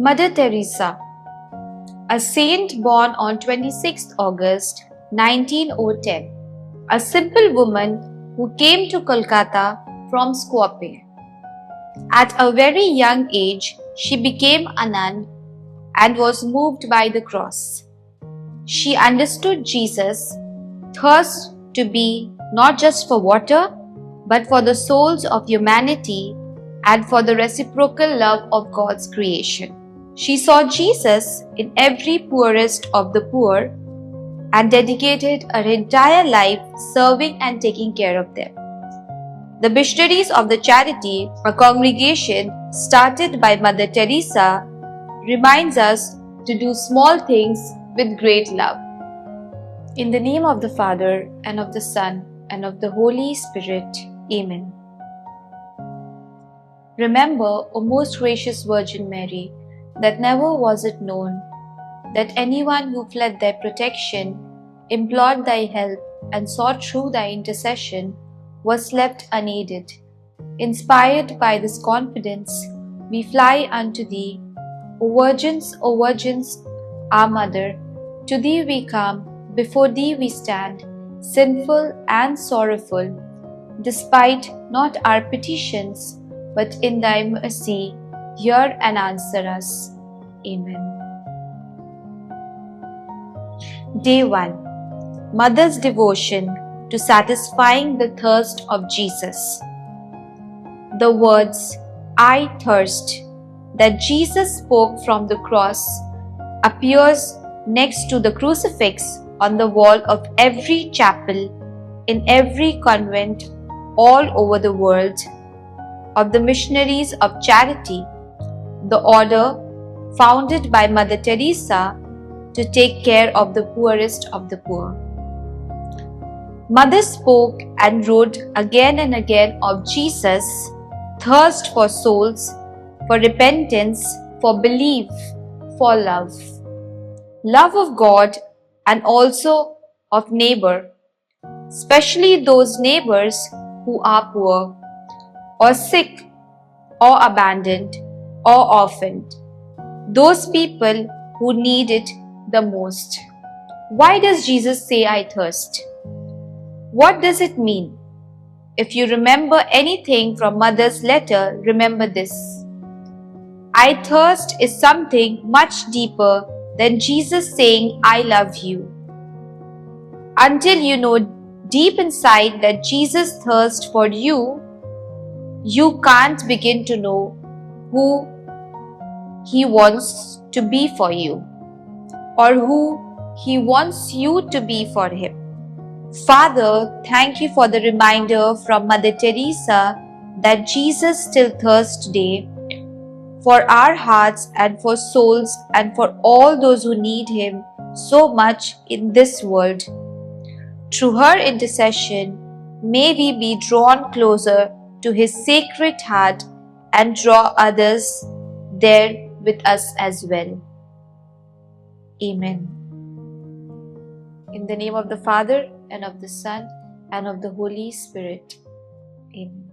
Mother Teresa, a saint born on 26th August 1910, a simple woman who came to Kolkata from Skopje. At a very young age, she became a nun and was moved by the cross. She understood Jesus' thirst to be not just for water, but for the souls of humanity and for the reciprocal love of God's creation. She saw Jesus in every poorest of the poor and dedicated her entire life serving and taking care of them. The Missionaries of the Charity, a congregation started by Mother Teresa, reminds us to do small things with great love. In the name of the Father, and of the Son, and of the Holy Spirit. Amen. Remember, O most gracious Virgin Mary, that never was it known that anyone who fled thy protection, implored thy help, and sought through thy intercession was left unaided. Inspired by this confidence, we fly unto thee. O Virgins, our Mother, to thee we come, before thee we stand, sinful and sorrowful. Despite not our petitions, but in thy mercy, hear and answer us. Amen. Day 1. Mother's Devotion to Satisfying the Thirst of Jesus. The words, I thirst, that Jesus spoke from the cross appears next to the crucifix on the wall of every chapel in every convent all over the world of the Missionaries of Charity, the order founded by Mother Teresa to take care of the poorest of the poor. Mother spoke and wrote again and again of Jesus' thirst for souls, for repentance, for belief, for love. Love of God and also of neighbor, especially those neighbors who are poor, or sick, or abandoned, or orphaned, those people who need it the most. Why does Jesus say, I thirst? What does it mean? If you remember anything from Mother's letter, remember this. I thirst is something much deeper than Jesus saying, I love you. Until you know deep inside that Jesus thirsts for you, you can't begin to know who He wants to be for you, or who He wants you to be for Him. Father, thank you for the reminder from Mother Teresa that Jesus still thirsts today for our hearts and for souls and for all those who need Him so much in this world. Through her intercession, may we be drawn closer to His sacred heart and draw others there with us as well. Amen. In the name of the Father, and of the Son, and of the Holy Spirit. Amen.